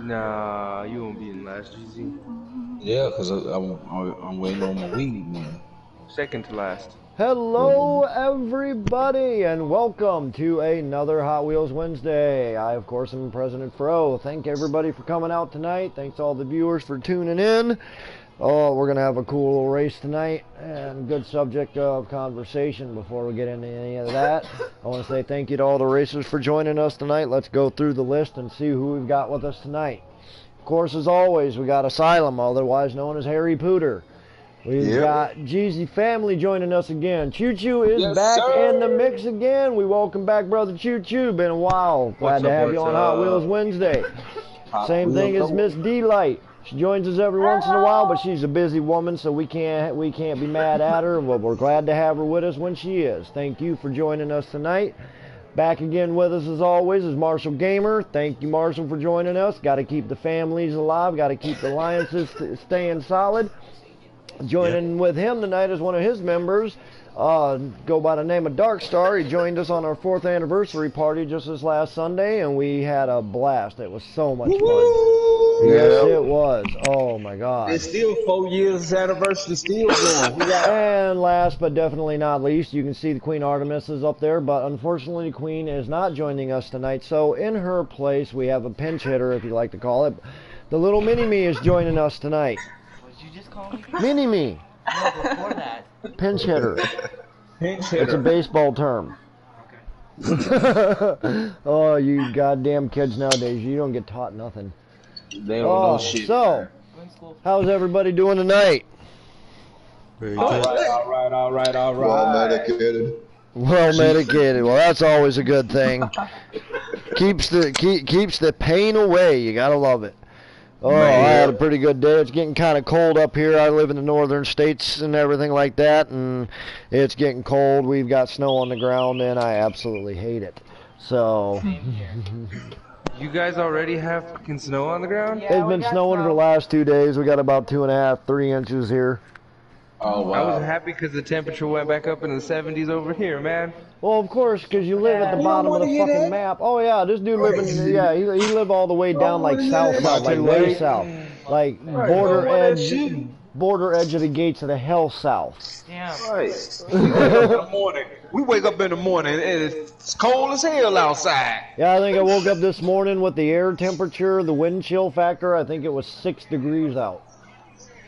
Nah, you won't be in last, GZ. Yeah, cause I'm waiting on my weed, man. Second to last. Hello, everybody, and welcome to another Hot Wheels Wednesday. I, of course, am President Fro. Thank everybody for coming out tonight. Thanks to all the viewers for tuning in. Oh, we're going to have a cool little race tonight and good subject of conversation. Before we get into any of that, I want to say thank you to all the racers for joining us tonight. Let's go through the list and see who we've got with us tonight. Of course, as always, we got Asylum, otherwise known as Harry Pooter. We've got Jeezy Family joining us again. Choo Choo is back in the mix again. We welcome back Brother Choo Choo. Been a while. Glad to have you on Hot Wheels Wednesday. Same thing as Miss D-Light. She joins us every once in a while, but she's a busy woman, so we can't be mad at her. But we're glad to have her with us when she is. Thank you for joining us tonight. Back again with us as always is Marshall Gamer. Thank you, Marshall, for joining us. Got to keep the families alive. Got to keep the alliances staying solid. Joining with him tonight is one of his members, go by the name of Darkstar. He joined us on our 4th anniversary party just this last Sunday, and we had a blast. It was so much fun. Yes, it was. Oh, my God. It's still 4 years anniversary, still going. And last but definitely not least, you can see the Queen Artemis is up there, but unfortunately the Queen is not joining us tonight. So in her place, we have a pinch hitter, if you like to call it. The little Mini-Me is joining us tonight. You just call me? Mini-Me. No, before that. Pinch hitter. Pinch hitter. It's a baseball term. Okay. Oh, you goddamn kids nowadays. You don't get taught nothing. They don't know shit. So, how's everybody doing tonight? All right. Well medicated. Well medicated. Well, that's always a good thing. Keeps the pain away. You gotta love it. Oh, I had a pretty good day. It's getting kind of cold up here. I live in the northern states and everything like that, and it's getting cold. We've got snow on the ground, and I absolutely hate it. So, You guys already have fucking snow on the ground? Yeah, it's been snowing for the last 2 days. We got about 2.5, 3 inches here. Oh, wow. I was happy because the temperature went back up in the 70s over here, man. Well, of course, because you live at the bottom of the fucking map. Oh, yeah, this dude living, he live all the way down, like, south, like, way south. Like, border edge of the gates of the hell south. Damn. Right. We wake up in the morning and it's cold as hell outside. Yeah, I think I woke up this morning with the air temperature, the wind chill factor, I think it was 6 degrees out.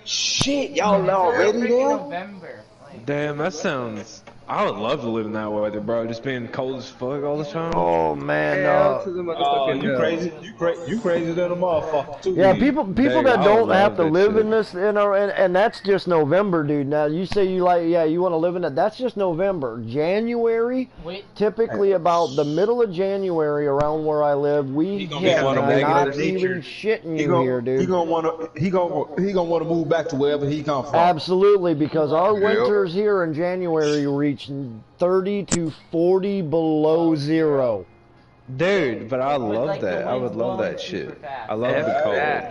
Shit, y'all already there? November. Damn, that sounds... I would love to live in that weather, bro. Just being cold as fuck all the time. Oh, man, You crazy? You crazy than a motherfucker too. Yeah, people that don't have to live in this. this, and that's just November, dude. Now you say you want to live in that. That's just November. January, typically about the middle of January, around where I live, we get not even shitting you here, dude. He gonna wanna move back to wherever he come from. Absolutely, because our winters here in January reach 30 to 40 below zero. Dude, but I love that. I would love that shit. I love the cold.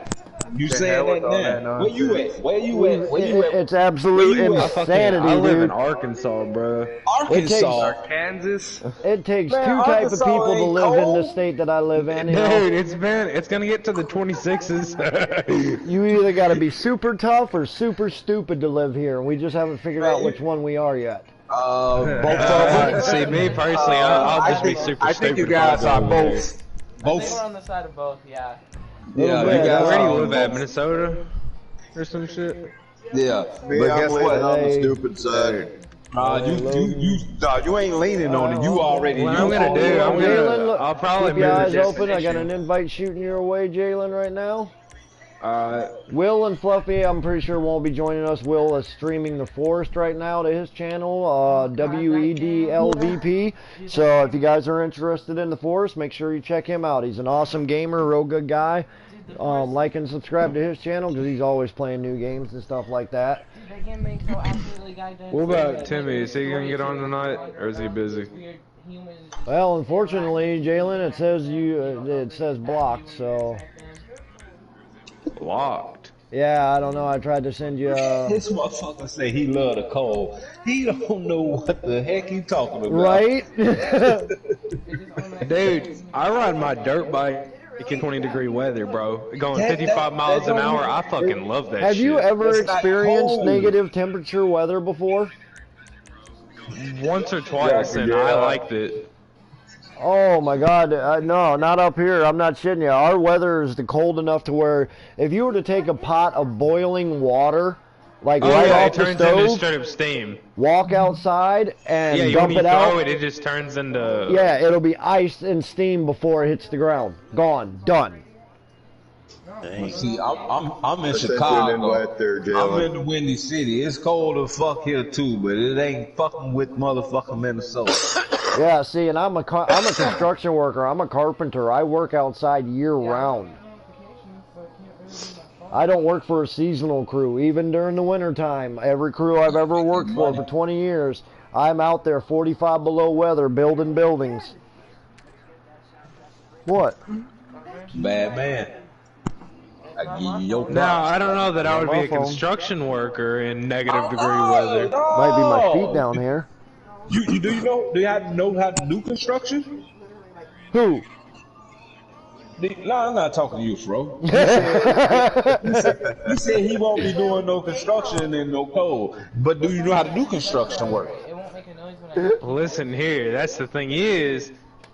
You saying that now? Where you at? Where you at? It's absolute insanity, I live dude. in Arkansas, bro. Arkansas. Kansas. It takes two types of people to live in the state that I live in. You know? Dude, it's gonna get to the 26s. You either got to be super tough or super stupid to live here. We just haven't figured out which one we are yet. Both of them. See, me personally, I'll just be super stupid. I think you guys are both. I think we're on the side of both, yeah. Yeah, you Where guys do you are live at? Minnesota? Or some shit? Yeah, Me, but I'm guess leaning what? on the stupid side. You ain't leaning on it. You already. What I'm gonna do, I'll probably keep your move eyes the open. I got an destination. invite shooting your way, Jalen, right now. Will and Fluffy, I'm pretty sure won't be joining us. Will is streaming The Forest right now to his channel, WEDLVP. So if you guys are interested in The Forest, make sure you check him out. He's an awesome gamer, real good guy. Like and subscribe to his channel because he's always playing new games and stuff like that. What about Timmy? Is he gonna get on tonight, or is he busy? Well, unfortunately, Jalen, it says blocked, so... Blocked. Yeah, I don't know. I tried to send you. This motherfucker say he love the cold. He don't know what the heck he talking about. Right? Dude, I ride my dirt bike It can 20-degree weather, bro. Going 55 miles an hour. I fucking love that shit. Have you ever It's not experienced cold. negative temperature weather before? Once or twice, and I liked it. Oh my God, no, not up here. I'm not shitting you. Our weather is cold enough to where if you were to take a pot of boiling water, like right yeah, off it the turns into stove, straight up steam. walk outside and Yeah, dump when you it out. throw it, it just turns into. Yeah, it'll be ice and steam before it hits the ground. Gone, done. See, I'm in That's Chicago. in right there, I'm Jalen. in the Windy City. It's cold as fuck here too, but it ain't fucking with motherfucking Minnesota. Yeah, see, and I'm a construction worker. I'm a carpenter. I work outside year round. I don't work for a seasonal crew, even during the wintertime. Every crew I've ever worked for 20 years, I'm out there 45 below weather building buildings. What? Bad man. I give you your props. Now, I don't know that I would be my a phone. construction worker in negative degree weather. Might be my feet down here. Do you know how to do construction? Who? No, I'm not talking to you, Fro. He said he won't be doing no construction in no cold. But do you know how to do construction work? It won't make a noise when I. Listen here, that's the thing is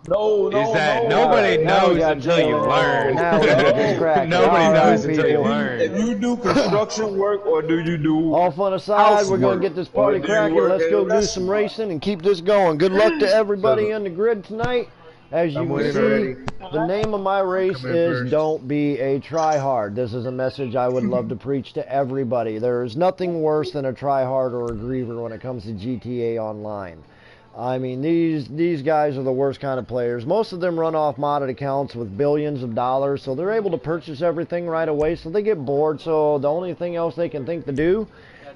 No, that nobody Now we knows got until you Jalen. learn. Now we got this crack. Nobody All knows right, until you people. learn. If you do construction work or do you do All fun aside, we're going housework? to get this party Or do you cracking. work Let's at go a do some restaurant? racing and keep this going. Good luck to everybody on the grid tonight. As you can see, the name of my race is Don't Be a Tryhard. This is a message I would love to preach to everybody. There is nothing worse than a tryhard or a griever when it comes to GTA Online. I mean, these guys are the worst kind of players. Most of them run off modded accounts with billions of dollars, so they're able to purchase everything right away, so they get bored. So the only thing else they can think to do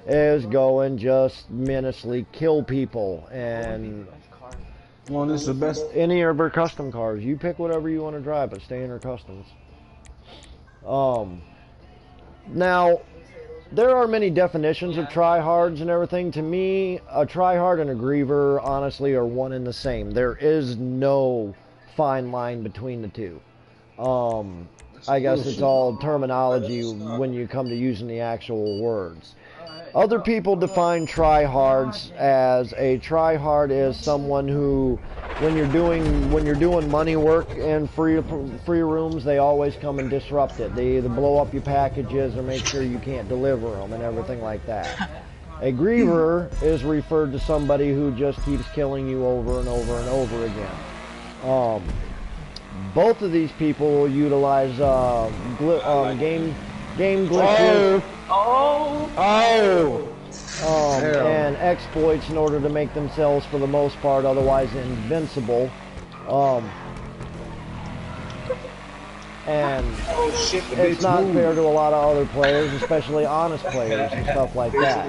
is go and just menacingly kill people. And Well, this is the best. any of her custom cars, you pick whatever you want to drive, but stay in her customs. Now, there are many definitions of tryhards and everything. To me, a tryhard and a griever, honestly, are one and the same. There is no fine line between the two. I guess it's all terminology when you come to using the actual words. Other people define tryhards as a tryhard is someone who, when you're doing money work in free rooms, they always come and disrupt it. They either blow up your packages or make sure you can't deliver them and everything like that. A griever is referred to somebody who just keeps killing you over and over and over again. Both of these people utilize game glitches. And exploits in order to make themselves, for the most part, otherwise invincible. And it's not fair to a lot of other players, especially honest players and stuff like that.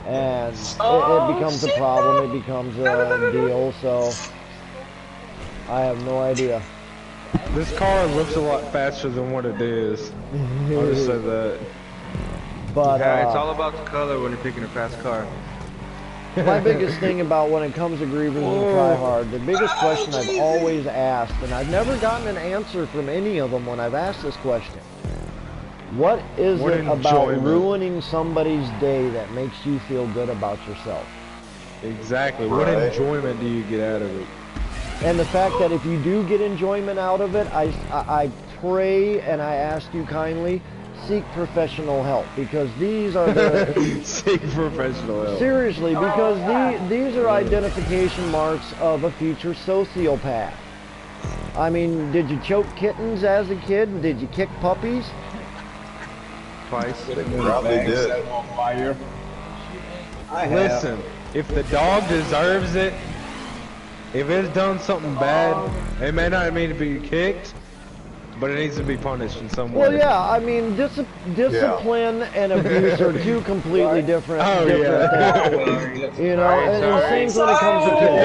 And it becomes a problem, it becomes a deal, so I have no idea. This car looks a lot faster than what it is. I'll just say that. But Yeah, it's all about the color when you're picking a fast car. my biggest thing about when it comes to grievers and tryhard, the biggest question I've always asked, and I've never gotten an answer from any of them when I've asked this question. What is it about ruining somebody's day that makes you feel good about yourself? Exactly. What enjoyment do you get out of it? And the fact that if you do get enjoyment out of it, I pray and I ask you kindly, seek professional help, because these are the Seek professional help. seriously, because these are identification marks of a future sociopath. I mean, did you choke kittens as a kid? Did you kick puppies? Twice. They probably did. On fire. Listen, if the dog deserves it, if it's done something bad, it may not mean to be kicked, but it needs to be punished in some way. Well, yeah, I mean, discipline and abuse are two completely different things. You know, and the same when it comes to kids.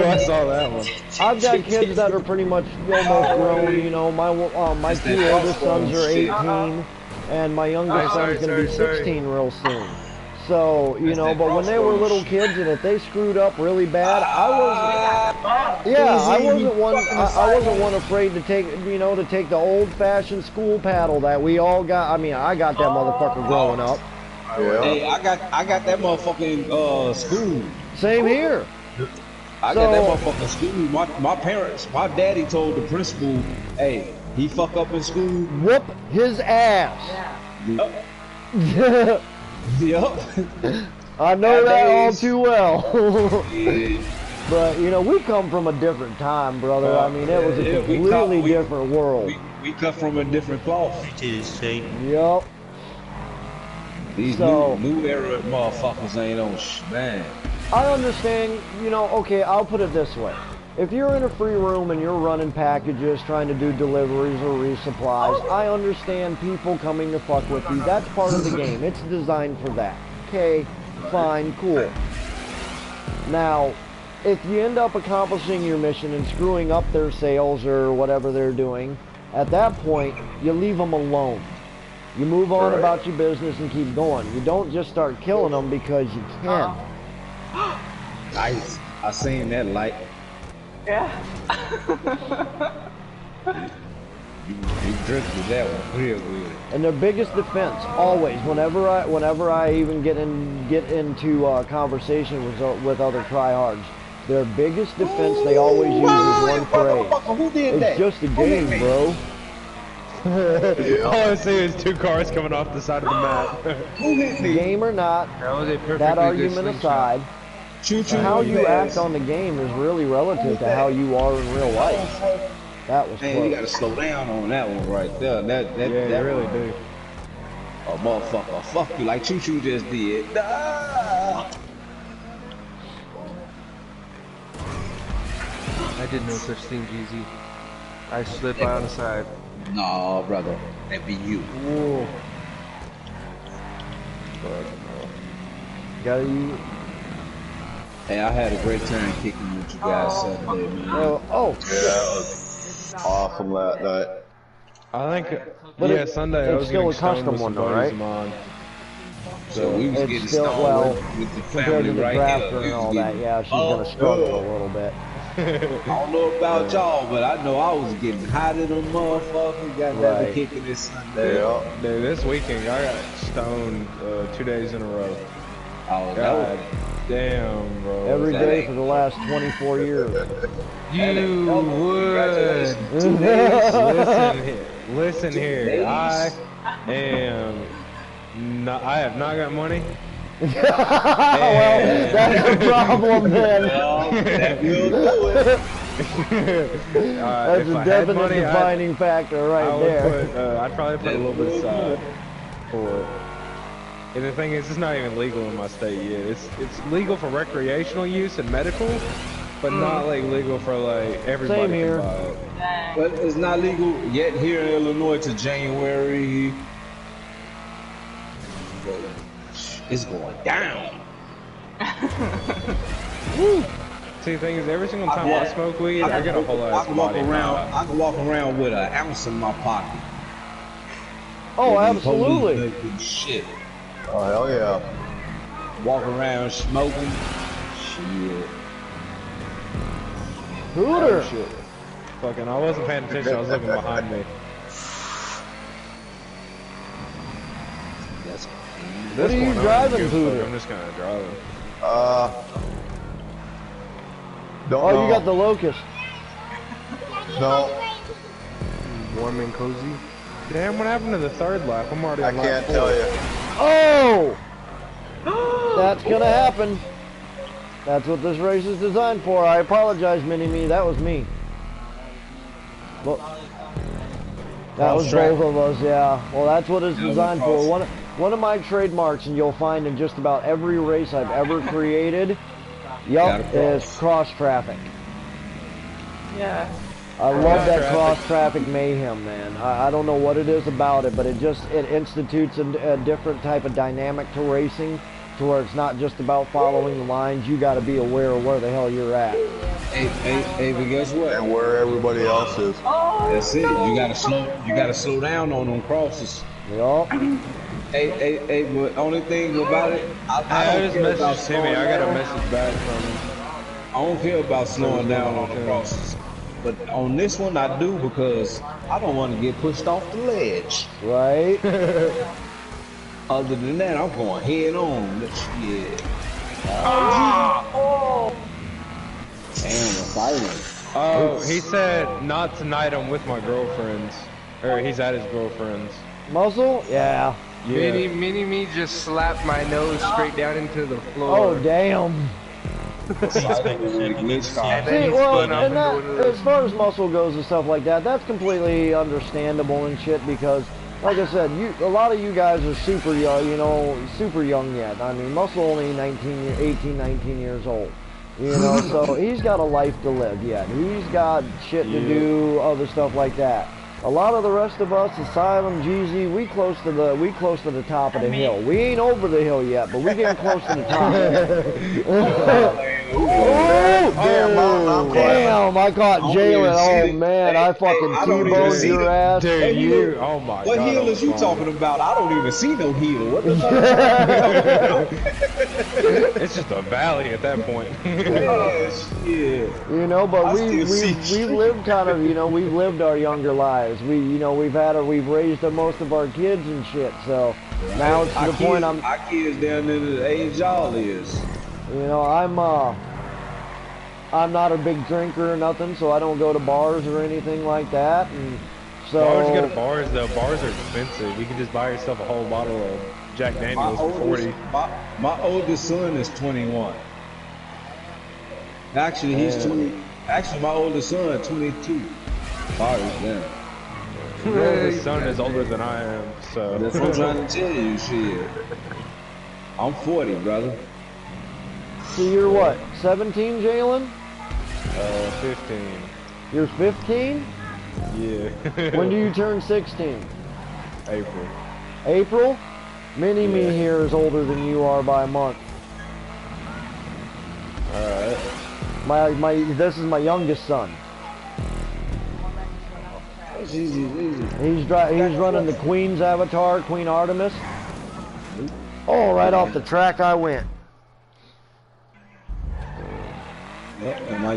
I saw that one. I've got kids that are pretty much almost grown. You know, my two oldest sons are 18, and my youngest son's going to be 16 real soon. So, you know, but when they were little kids, and if they screwed up really bad, Yeah, I wasn't one. I wasn't one afraid to take, to take the old-fashioned school paddle that we all got. I mean, I got that motherfucker growing up. Yeah. Hey, I got that motherfucking school. Same here. I got that motherfucking school. My parents, my daddy told the principal, hey, he fuck up in school. Whoop his ass. Yup. I know that all Nowadays. too well. Yeah. But we come from a different time, brother. I mean, it was a completely different world. We cut from a different cloth. Yup. These So- new era motherfuckers ain't on man. I understand, okay, I'll put it this way. If you're in a free room and you're running packages, trying to do deliveries or resupplies, I understand people coming to fuck with you. That's part of the game. It's designed for that. Okay, fine, cool. Now, if you end up accomplishing your mission and screwing up their sales or whatever they're doing, at that point, you leave them alone. You move on about your business and keep going. You don't just start killing them because you can. Nice. I seen that light. Yeah. You drifted that one real good. And their biggest defense, always, whenever I even get into conversation with other tryhards, their biggest defense they always use is one phrase. Who did It's just a game, bro. All I see is two cars coming off the side of the map. Who hit me? Game or not, That was a perfectly that good argument slingshot. aside, Choo choo. how you act on the game is really relative to how you are in real life. That was Man, you close. gotta slow down on that one right there. That Yeah, that you really do. A motherfucker, fuck you like Choo Choo just did. Ah. I did no such thing, Jeezy. I slid by on the side. Nah, brother, that be you. Whoa. Gotta use. Hey, I had a great time kicking with you guys Saturday, man. Oh, Yeah. Awesome that night. I think, But yeah, it- Sunday I it's was still getting a custom stoned with one some though, buddies right? of mine. So we was it's getting still, stoned well, with the compared family to the right drafter here. We and was all that, getting yeah, she's gonna struggle a little bit. I don't know about y'all, but I know I was getting hot in them motherfuckers. Got that Right. kicking this Sunday. Yeah. Dude, this weekend I got stoned 2 days in a row. Oh, that God was damn, bro. Every that day ain't- for the last 24 years. You would. Congratulations. Listen here. Ladies. I have not got money. Well, that's a problem then. Well, that will do it. That's If a I had definite money, defining factor right I would there. put, I'd probably put a little bit aside for it. And the thing is, it's not even legal in my state yet. It's legal for recreational use and medical, but not like legal for like everybody Same can here. buy it. But it's not legal yet here in Illinois to January. It's going down. See, the thing is, every single time I smoke weed, I get a whole I ass can walk body around. high. I can walk around with an ounce in my pocket. Oh, And these police absolutely. don't do shit. Oh, hell yeah. Walk around smoking. Shit. Hooter. Fucking, I wasn't paying attention. I was looking behind me. That's What are you This one, I don't driving, give a fuck. Hooter? I'm just gonna drive it. Don't Oh, know. you got the locust. No, Warm and cozy. Damn, what happened to the third lap? I'm already I on lap can't 4. tell you. Oh! That's gonna happen. That's what this race is designed for. I apologize, Mini-Me. That was me. Well, that was both of us, yeah. Well, that's what it's designed for. One of my trademarks, and you'll find in just about every race I've ever created, is cross traffic. Yeah. I love that Cross-traffic. cross traffic mayhem, man. I don't know what it is about it, but it institutes a different type of dynamic to racing, to where it's not just about following the lines. You got to be aware of where the hell you're at. hey, but guess what? And where everybody else is. That's it. You gotta slow down on them crosses. Yup. Hey, but only thing about it, I I don't just care about messaged Timmy. I got a slowing down. message back from him. I don't care about slowing down on the crosses. But on this one, I do because I don't want to get pushed off the ledge. Right? Other than that, I'm going head on. Yeah. Oh! Damn, silent. Oh, he said not tonight. I'm with my girlfriends, or he's at his girlfriend's. Muscle? Yeah. Yeah. Mini me just slapped my nose straight down into the floor. Oh, damn. Silent is really glitched out. And then See, he well, spun up and that, and going as far as muscle goes and stuff like that, that's completely understandable and shit because, like I said, a lot of you guys are super young, you know, super young yet. I mean, Muscle only 18, 19 years old, you know, so he's got a life to live yet. He's got shit to do, other stuff like that. A lot of the rest of us, Asylum, Jeezy, we close to the top of the hill. We ain't over the hill yet, but we getting close to the top. Damn, I caught Jalen. Oh man, I fucking T-boned your ass. Dude, you, oh my god. What heel is you talking about? I don't even see no heel. What the fuck? It's just a valley at that point. You know, but we've lived kind of, you know, we've lived our younger lives. We've raised most of our kids and shit. So now it's to the point our kids down to the age y'all is. You know, I'm not a big drinker or nothing, so I don't go to bars or anything like that. And so Bars, you go to bars though. Bars are expensive. You can just buy yourself a whole bottle of Jack Daniels for 40. My oldest son is 21. Actually, he's 20. Actually, my oldest son 22. Sorry, damn. Your oldest son is older than I am, so. That's what I'm trying to tell you, shit. I'm 40, brother. So you're what, 17, Jalen? 15. You're 15? Yeah. When do you turn 16? April. April? Mini-me here is older than you are by a month. Alright. This is my youngest son. Easy. He's running the Queen's avatar, Queen Artemis. Oh, right off the track I went. Yep, and my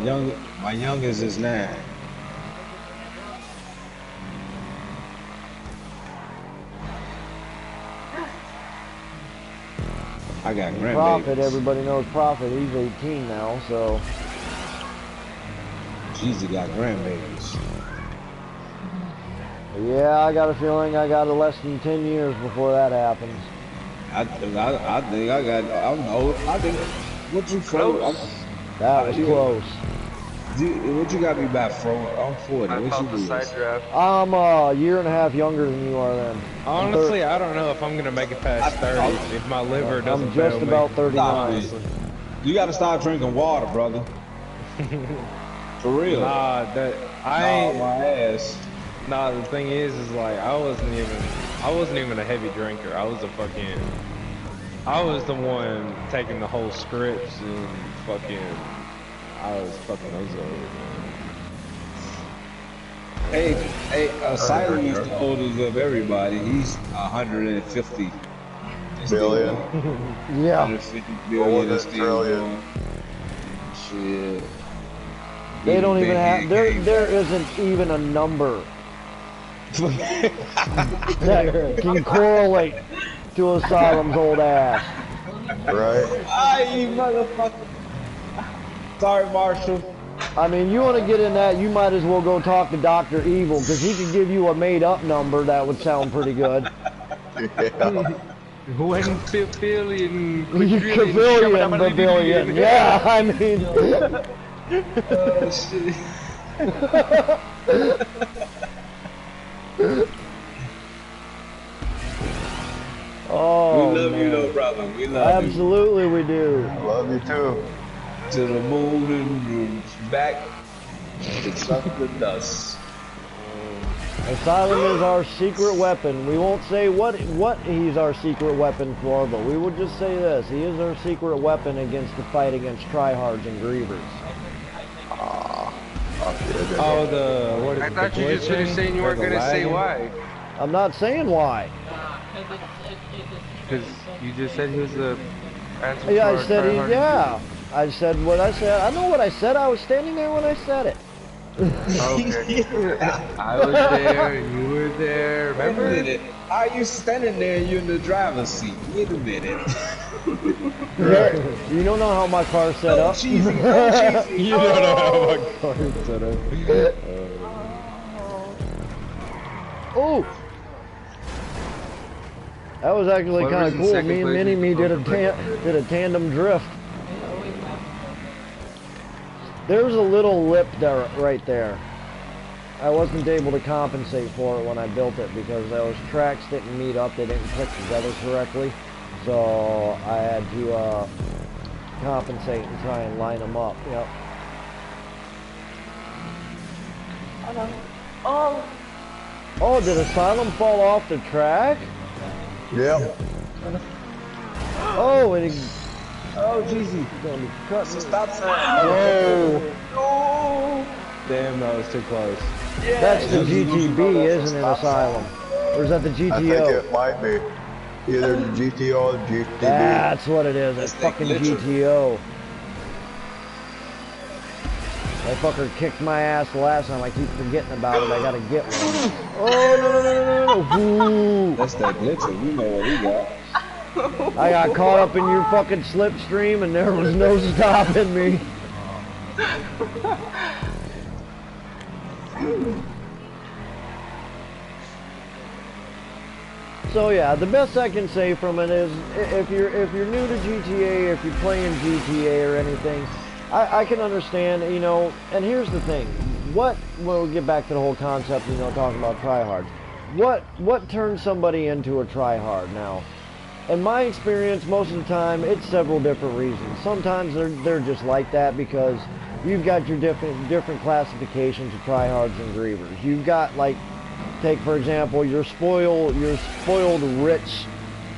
youngest is 9. I got grandbabies. Prophet, everybody knows Prophet. He's 18 now, so. Jeezy got grandbabies. Yeah, I got a feeling I got less than 10 years before that happens. I think I'm old. I think, what you froze? That was close. What you got me back, Fro? I'm 40. I What caught you the lose? side draft. I'm a year and a half younger than you are then. Honestly, I don't know if I'm gonna make it past 30 if my liver doesn't I'm just fail about me. 39. You gotta start drinking water, brother. For real. Nah, that I Nah, ain't. my ass. Nah, the thing is like I wasn't even a heavy drinker. I was the one taking the whole scripts and I was fucking those over, man. Hey, Asylum is the oldest of everybody. He's 150 Billion. Yeah. 150 billion is still Trillion. going. Shit. They don't even have, there isn't even a number that can correlate to Asylum's old ass. Right? Aye, you motherfucker. Sorry, Marshall. I mean, you want to get in that, you might as well go talk to Dr. Evil, because he could give you a made-up number that would sound pretty good. Yeah. 1 billion, Quadrillion, babillion. Yeah, I mean... Oh, shit. Oh, We love man. you, though, brother. We love you. Absolutely we do. Love you too. To the moon and back to suck the dust. Asylum is our secret weapon. We won't say what he's our secret weapon for, but we will just say this. He is our secret weapon against the fight against tryhards and grievers. Oh, what is I it, thought the you just finished glitching? saying you Or weren't the gonna say lagging? why. I'm not saying why. Because you just said he was the answer Yeah, for I said our he, tryhard. yeah. I said what I said. I know what I said. I was standing there when I said it. Okay. I was there, you were there, Wait a remember? minute. How are you standing there and you're in the driver's seat? Wait a minute. You don't know how my car's set No up. cheesy, no cheesy. You don't know how my car is set up. Oh! That was actually kind Whoever's of in cool. second Me and place Mini-Me is did supposed to did a tandem drift. There's a little lip there, right there. I wasn't able to compensate for it when I built it because those tracks didn't meet up. They didn't click together correctly. So I had to compensate and try and line them up. Yep. Oh no. Oh. Oh, did Asylum fall off the track? Yep. Oh, and he Oh, Jeezy. gonna be cutting. Stop sign. Whoa! No. Damn, that was too close. That's the GTB, isn't it, Asylum? Or is that the I think GTO? it might be either the GTO or the GTB. That's what it is. That's It's that fucking glitcher. GTO. That fucker kicked my ass the last time. I keep forgetting about it. I gotta get one. Oh, no, no, no, no, no, no. Ooh. That's that glitcher. We know what he got. I got caught up in your fucking slipstream and there was no stopping me. So yeah, the best I can say from it is if you're new to GTA, if you're playing GTA or anything, I can understand, you know, and here's the thing. We'll get back to the whole concept, you know, talking about tryhard. What turns somebody into a tryhard now? In my experience, most of the time, it's several different reasons. Sometimes they're just like that because you've got your different classifications of tryhards and grievers. You've got, like, take for example your spoiled rich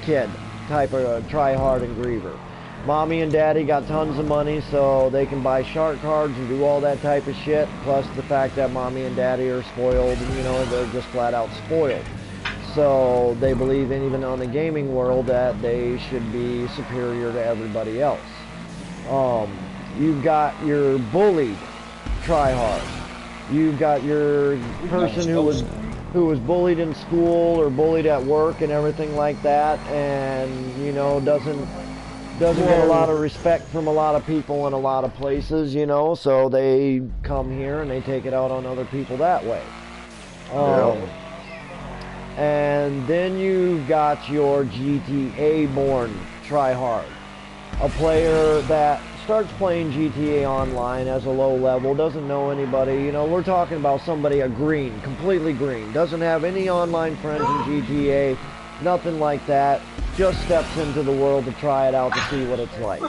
kid type of tryhard and griever. Mommy and daddy got tons of money so they can buy shark cards and do all that type of shit, plus the fact that mommy and daddy are spoiled and, you know, they're just flat out spoiled. So they believe in, even on the gaming world, that they should be superior to everybody else. You've got your bullied tryhard. You've got your person who was bullied in school or bullied at work and everything like that, and, you know, doesn't get a lot of respect from a lot of people in a lot of places, you know, so they come here and they take it out on other people that way. And then you've got your GTA-born tryhard. A player that starts playing GTA Online as a low level, doesn't know anybody. You know, we're talking about somebody completely green, doesn't have any online friends in GTA, nothing like that, just steps into the world to try it out to see what it's like.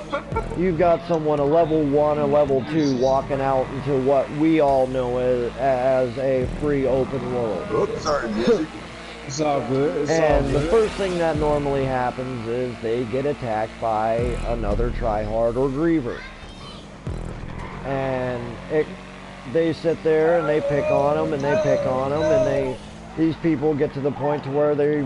You've got someone, a level 1 or level 2, walking out into what we all know as a free open world. Oops, sorry, Jesse. It's all good. It's all And the good. first thing that normally happens is they get attacked by another tryhard or griever. And they sit there and they pick on them and they pick on them, and these people get to the point to where they're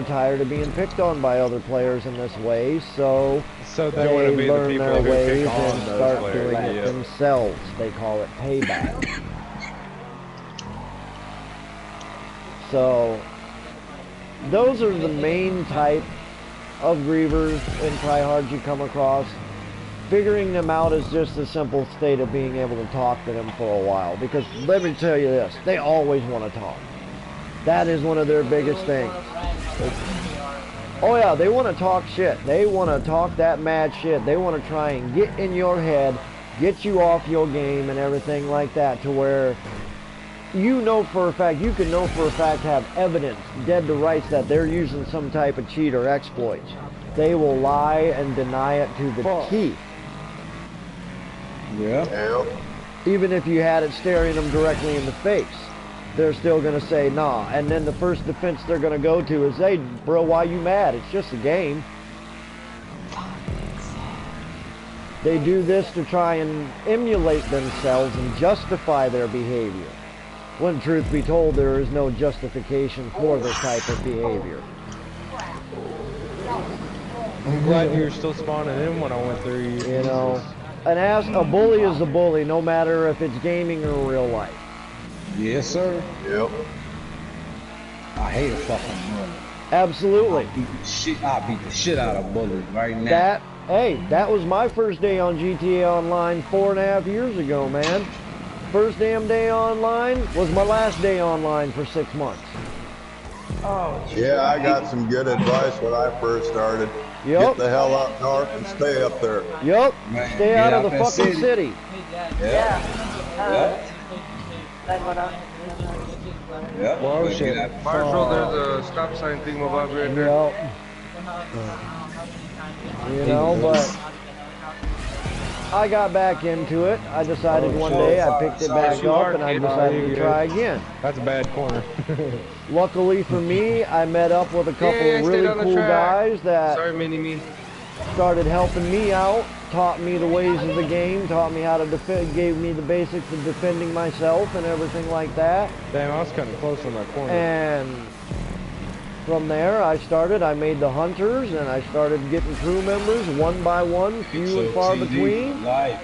tired of being picked on by other players in this way, so they want to be the learn people their who ways pick on and those start players. doing it Yeah. themselves. They call it payback. So those are the main type of grievers and tryhards you come across. Figuring them out is just a simple state of being able to talk to them for a while, because let me tell you this, they always want to talk. That is one of their biggest things. Oh yeah, they want to talk shit. They want to talk that mad shit. They want to try and get in your head, get you off your game and everything like that, to where you can know for a fact, have evidence, dead to rights, that they're using some type of cheat or exploit. They will lie and deny it to the teeth. Yeah. Yep. Even if you had it staring them directly in the face, they're still going to say nah. And then the first defense they're going to go to is, hey bro, why you mad? It's just a game. They do this to try and emulate themselves and justify their behavior, when truth be told, there is no justification for this type of behavior. I'm glad you were still spawning in when I went through. You know, a bully is a bully, no matter if it's gaming or real life. Yes, sir. Yep. I hate a fucking bully. Absolutely. I beat the shit out of bullies right now. That was my first day on GTA Online 4.5 years ago, man. First damn day online was my last day online for 6 months. Oh, Yeah, I got some good advice when I first started. Yep. Get the hell up north and stay up there. Yup. Man, Stay get out of out the that fucking city. yeah. Like what I. Yep. Well, But shit. get out- Marshall, there's a stop sign thingamabob right there. Yep. You know, but I got back into it. I decided one day I picked it back up and I decided to try again. That's a bad corner. Luckily for me, I met up with a couple Yeah, of stayed really on the cool track. guys that Sorry, mini-me. started helping me out, taught me the ways of the game, taught me how to defend, gave me the basics of defending myself and everything like that. Damn, I was kind of close on that corner. And from there, I made the hunters, and I started getting crew members one by one, few and far between. Life.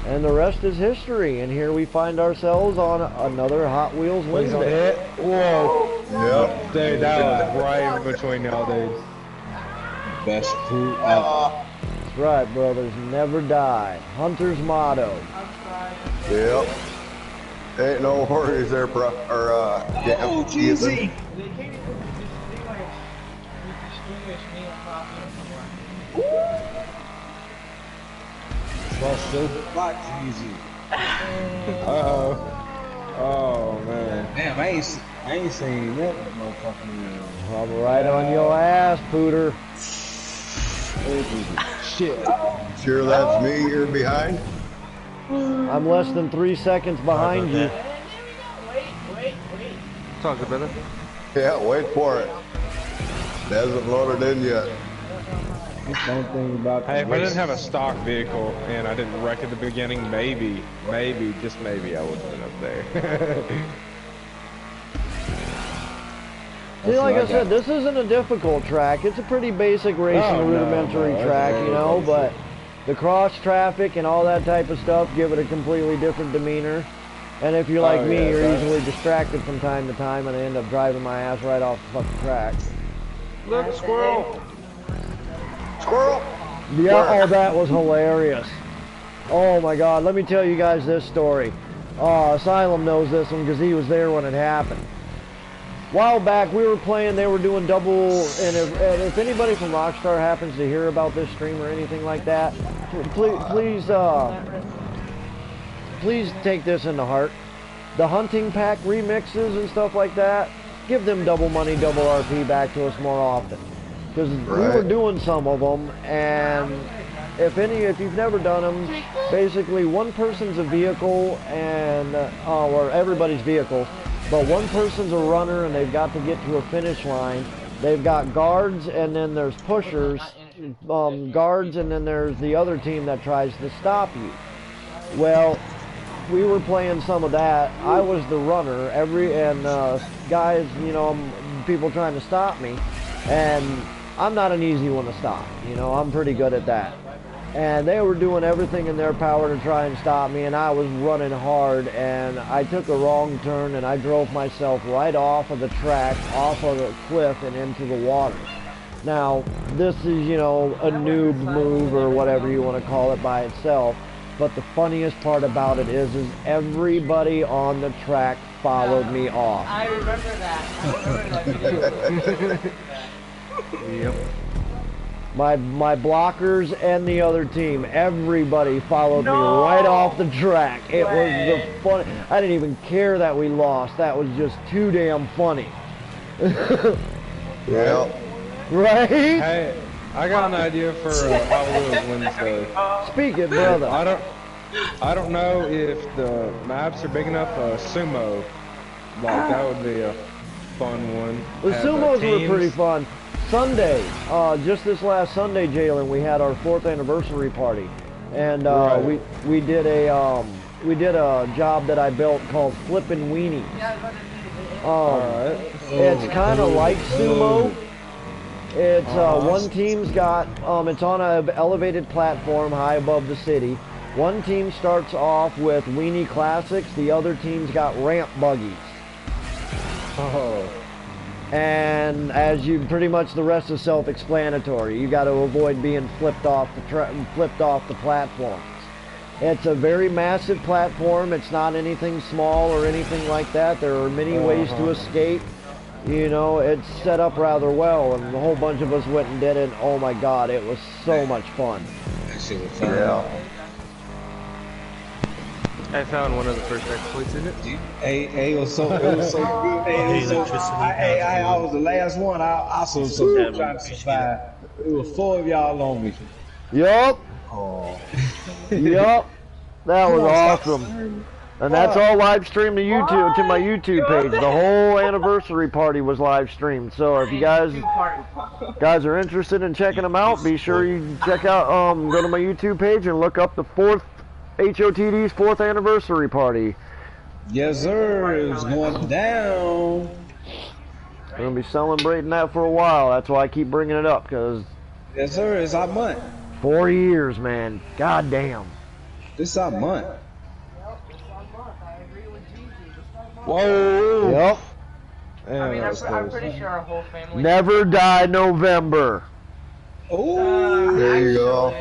And the rest is history. And here we find ourselves on another Hot Wheels Wednesday. Whoa. Yep. Dude, that was right in between y'all, dude. Best crew ever. That's right, brothers. Never die. Hunter's motto. Yep. Ain't no worries there, bro. Oh, Jeezy. Lost two. Fuck Jeezy. Uh-oh. Oh, man. Damn, I ain't seen that motherfucking. I'm right on your ass, Pooter. Shit. Sure that's me you're behind? I'm less than 3 seconds behind you. Talk to brother. Yeah, wait for it. It hasn't loaded in yet. Don't think about. Hey, if I didn't have a stock vehicle and I didn't wreck at the beginning, maybe, just maybe I would have been up there. See, like I said, this isn't a difficult track. It's a pretty basic racing rudimentary track, you know, but the cross traffic and all that type of stuff give it a completely different demeanor. And if you're like me, you're easily distracted from time to time, and I end up driving my ass right off the fucking track. Look, squirrel. Squirrel! Yeah, oh, that was hilarious. Oh my God, let me tell you guys this story. Asylum knows this one because he was there when it happened. A while back, we were playing, they were doing double, and if anybody from Rockstar happens to hear about this stream or anything like that, please take this into heart. The hunting pack remixes and stuff like that, give them double money, double RP back to us more often. Because we were doing some of them, and if you've never done them, basically one person's a vehicle, and or everybody's vehicle, but one person's a runner, and they've got to get to a finish line. They've got guards, and then there's pushers, guards, and then there's the other team that tries to stop you. Well, we were playing some of that. I was the runner, guys, you know, people trying to stop me, and I'm not an easy one to stop, you know, I'm pretty good at that. And they were doing everything in their power to try and stop me, and I was running hard, and I took a wrong turn, and I drove myself right off of the track, off of the cliff, and into the water. Now, this is, you know, a noob move, or whatever you want to call it by itself, but the funniest part about it is everybody on the track followed me off. I remember that. Yep. My blockers and the other team, everybody followed me right off the track. It was the fun. I didn't even care that we lost. That was just too damn funny. Yeah. Right? Hey, I got an idea for Hot Wheels Wednesday. Speak it, brother. I don't know if the maps are big enough. Sumo, like that would be a fun one. The Have, sumos were teams. pretty fun. Sunday, just this last Sunday, Jalen, we had our 4th anniversary party, and we did a job that I built called Flippin' Weenies. It's kind of like sumo, It's one team's got it's on an elevated platform high above the city. One team starts off with weenie classics. The other team's got ramp buggies. Oh. And as you pretty much the rest is self-explanatory. You got to avoid being flipped off the platforms. It's a very massive platform. It's not anything small or anything like that. There are many ways to escape. You know, it's set up rather well, and a whole bunch of us went and did it. And oh my God, it was so much fun. That shit was fun. Yeah. I found one of the first exploits in it. Hey, it was so good. Hey, I was the last one. I saw some trying to survive. It was 4 of y'all on me. Yup. Oh. Yup. That was awesome. And that's all live streamed to YouTube, to my YouTube page. The whole anniversary party was live streamed. So if you guys are interested in checking them out, be sure you check out, go to my YouTube page and look up the HOTD's 4th anniversary party. Yes, sir. It was going down. We're going to be celebrating that for a while. That's why I keep bringing it up, because... Yes, sir. It's our month. 4 years, man. God damn. This is our month. Whoa. Yep. Yeah, I mean, that was I'm close. pretty sure our whole family. Never Die November. Oh, There you go.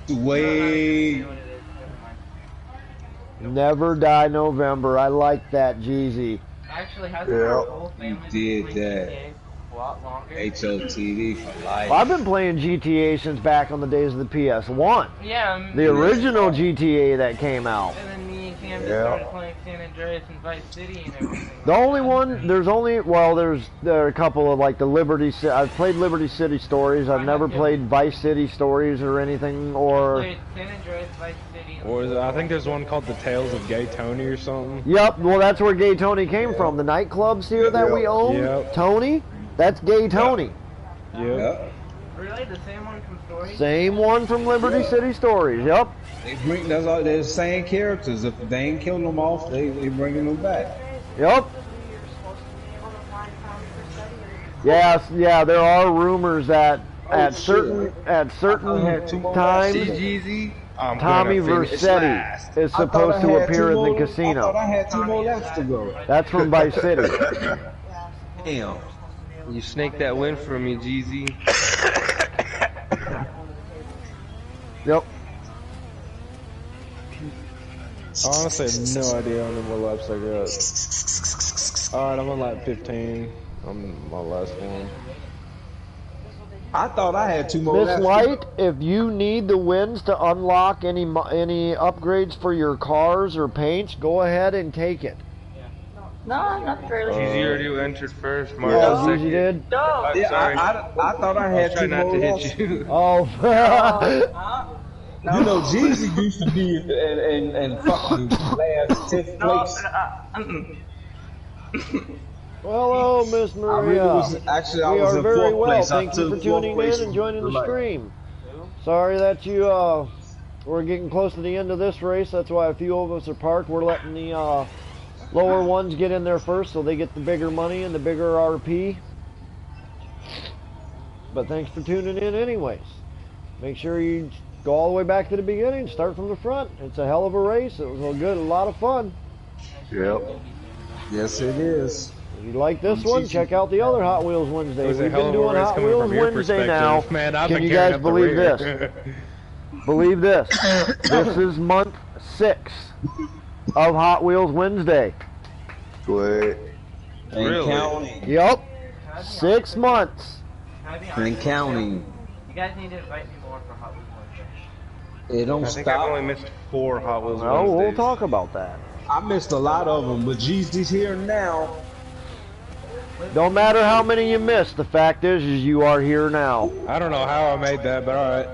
wait. Never Die November. I like that, Jeezy. Actually, hasn't our whole family You did been that. playing GTA a lot longer? HOTD for life. I've been playing GTA since back on the days of the PS1. Yeah. The original GTA that came out. And then me and Cam just Yeah. started playing San Andreas and Vice City and everything. The only one, there are a couple of like the Liberty City. I've played Liberty City stories. I've never played Vice City stories or anything, or... Played San Andreas, Vice City. Or is it, I think there's one called The Tales of Gay Tony or something. Yep, well that's where Gay Tony came from. The nightclubs here that we own, Yep. Tony, that's Gay Tony. Yep. Yep. Really? The same one from Story? Same one from Liberty City stories, yep. They bring that's all they're the same characters. If they ain't killing them off, they bringing them back. Yep. Yeah, there are rumors that at certain times Jeezy. Tommy Vercetti is supposed to appear in the I thought casino. I had 2 more laps to go. That's from Vice City. Damn. You snaked that win from me, Jeezy. Yep. I honestly have no idea how many more laps I got. Alright, I'm on lap 15. I'm my last one. I thought I had 2 more Miss laps. Light, if you need the wins to unlock any upgrades for your cars or paints, go ahead and take it. No, not really. Jeezy already entered first. Yeah, Mark you second. did. No. Yeah, Sorry. I thought I had Try 2 not more to laps. hit you. Oh. You know, Jeezy used to be in fucking last 10th place. Well, hello, Miss I really Maria. was actually I We was are in very 4th well. place. Thank you for tuning in and joining the stream. Sorry that you we're getting close to the end of this race. That's why a few of us are parked. We're letting the lower ones get in there first, so they get the bigger money and the bigger RP. But thanks for tuning in, anyways. Make sure you go all the way back to the beginning. Start from the front. It's a hell of a race. It was a lot of fun. Yep. Yes, it is. If you like this one, check out the other Hot Wheels Wednesday. It was a We've hell been of a doing race Hot coming Wheels from your Wednesday now. perspective. Man, I've Can been you carrying guys up the believe rear. this? Believe this. This is month 6 of Hot Wheels Wednesday. Wait. And Really? counting. Yep. 6 months. And counting. You guys need to invite me more for Hot Wheels Wednesday. It don't I think I've stop. only missed 4 Hot Wheels No, we'll Wednesdays. talk about that. I missed a lot of them, but Jeezy's here now. Don't matter how many you miss. The fact is you are here now. I don't know how I made that, but alright.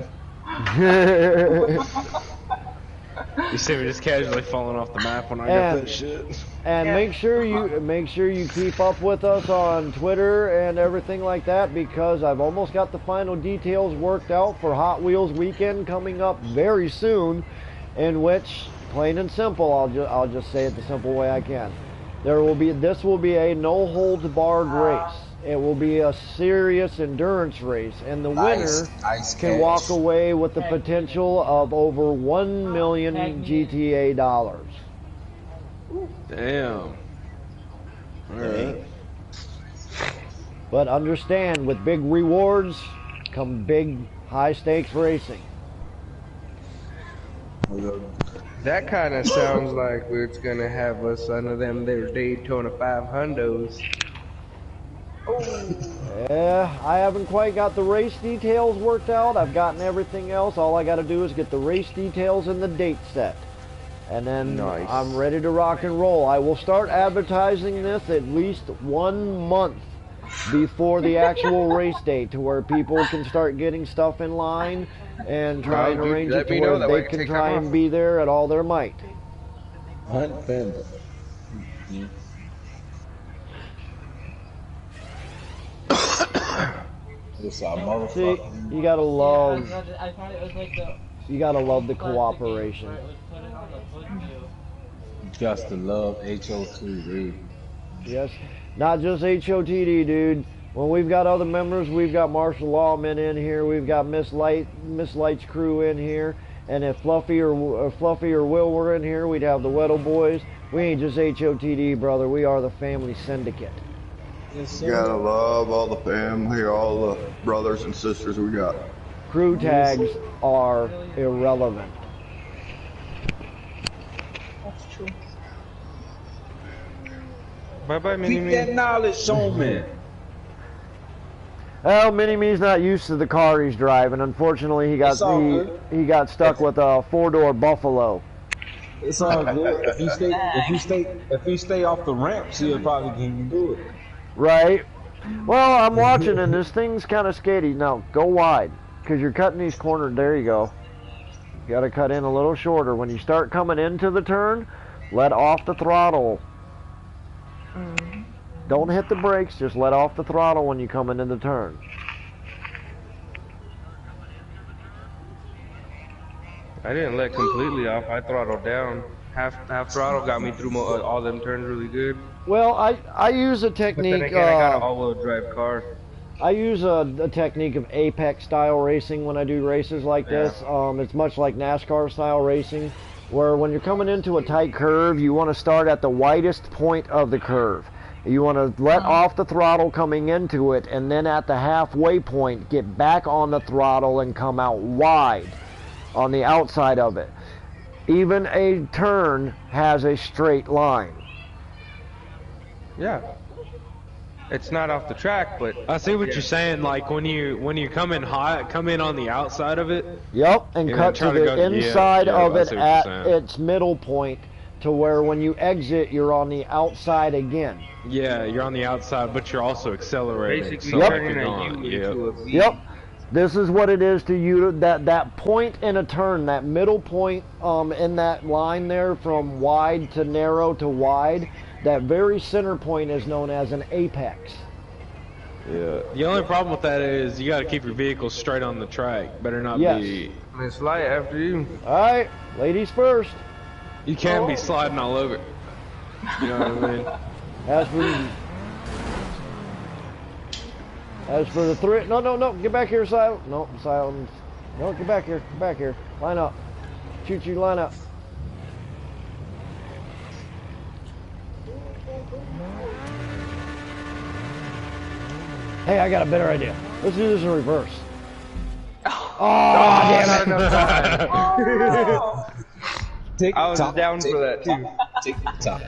You see me just casually falling off the map when I got that shit. And make sure you keep up with us on Twitter and everything like that, because I've almost got the final details worked out for Hot Wheels weekend coming up very soon, in which, plain and simple, I'll just say it the simple way I can. This will be a no holds barred race. It will be a serious endurance race, and the winner Nice can catch. walk away with the potential of over 1 million GTA dollars. Damn. Alright. But understand, with big rewards come big high stakes racing. That kind of sounds like we're gonna have us under them there Daytona 500s. Yeah, I haven't quite got the race details worked out. I've gotten everything else. All I got to do is get the race details and the date set. And then Nice. I'm ready to rock and roll. I will start advertising this at least 1 month before the actual race date, to where people can start getting stuff in line and try and dude, arrange let it to me know, where that way I they can can take try time and off. be there at all their might. Hunt Fender. It's our See, motherfucker. you gotta love, I thought it was like the you gotta love the cooperation. where it was put it on the foot too. Just to love HO2, dude. Yes, not just HOTD, dude. When we've got other members, we've got Martial Lawmen in here. We've got Miss Light's crew in here. And if Fluffy or Will were in here, we'd have the Weddle Boys. We ain't just HOTD, brother. We are the family syndicate. Yes, You gotta love all the family, all the brothers and sisters we got. Crew tags are irrelevant. That's true. Bye bye, Keep Mini that Me. knowledge on me. Well, Mini-Me's not used to the car he's driving. Unfortunately, It's all good. he got stuck with a 4-door Buffalo. It's all good. If you stay off the ramps, he'll probably can do it. Right. Well, I'm watching, and this thing's kind of sketchy. Now, go wide, because you're cutting these corners. There you go. You got to cut in a little shorter. When you start coming into the turn, let off the throttle. Don't hit the brakes. Just let off the throttle when you come into the turn. I didn't let completely off. I throttled down. Half throttle got me through all them turns really good. Well, I use a But then technique. again, I got an all-wheel drive car. I use a technique of Apex style racing when I do races like this. It's much like NASCAR style racing, where when you're coming into a tight curve, you want to start at the widest point of the curve. You want to let off the throttle coming into it, and then at the halfway point, get back on the throttle and come out wide on the outside of it. Even a turn has a straight line. Yeah. It's not off the track, but I see what you're saying. Like when you come in hot, come in on the outside of it. Yep, and Yeah, cut try to to the go- inside yeah, of I it see what you're at saying. its middle point, to where when you exit, you're on the outside again. Yeah, you're on the outside, but you're also accelerating. basically so like turning you're a going, U yeah. into a V. Yep. This is what it is to you, that point in a turn, that middle point in that line there from wide to narrow to wide, that very center point is known as an apex. Yeah. The only problem with that is you got to keep your vehicle straight on the track. Better not Yes. be. Miss Light after you. All right, ladies first. You can't be sliding all over. You know what I mean? As for the three, no, get back here, Silent. No, Silent. No, get back here, line up. Choo-choo, line up. Hey, I got a better idea. Let's do this in reverse. Oh, damn it. Tick I was tock, down tick for that too. Tick tock.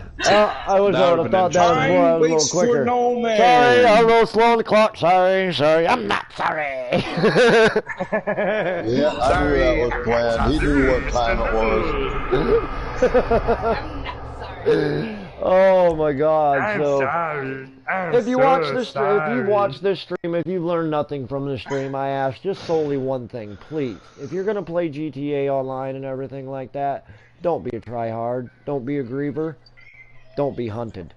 I wish I would have thought that before I was a little quicker. No man. Sorry, I'm a little slow on the clock. Sorry, I'm not sorry. Yeah, I knew that was planned. He knew what time it was. Oh my God! So sorry. if you watch this, if you've watched this stream, if you've learned nothing from this stream, I ask just solely one thing, please. If you're gonna play GTA online and everything like that, don't be a tryhard. Don't be a griever. Don't be hunted.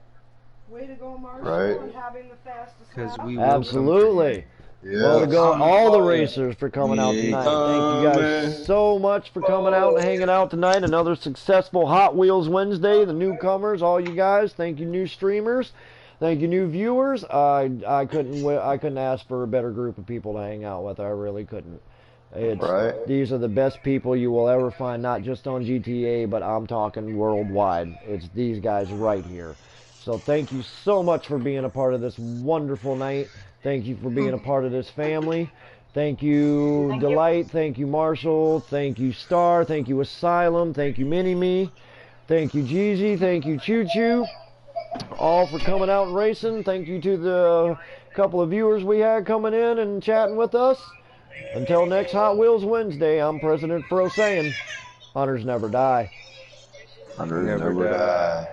Way to go, Marshall, Right. on having the fastest Because lap. we will Absolutely. Well, to Yeah. go all the racers for coming out tonight. Thank you guys so much for coming out and hanging out tonight. Another successful Hot Wheels Wednesday. The newcomers, all you guys, thank you, new streamers. Thank you, new viewers. I couldn't ask for a better group of people to hang out with. I really couldn't. These are the best people you will ever find, not just on GTA, but I'm talking worldwide. It's these guys right here. So thank you so much for being a part of this wonderful night. Thank you for being a part of this family. Thank you, Delight. Thank you, Marshall. Thank you, Star. Thank you, Asylum. Thank you, Mini-Me. Thank you, Jeezy. Thank you, Choo Choo. All for coming out and racing. Thank you to the couple of viewers we had coming in and chatting with us. Until next Hot Wheels Wednesday, I'm President Fro saying, hunters never die. Hunters never die.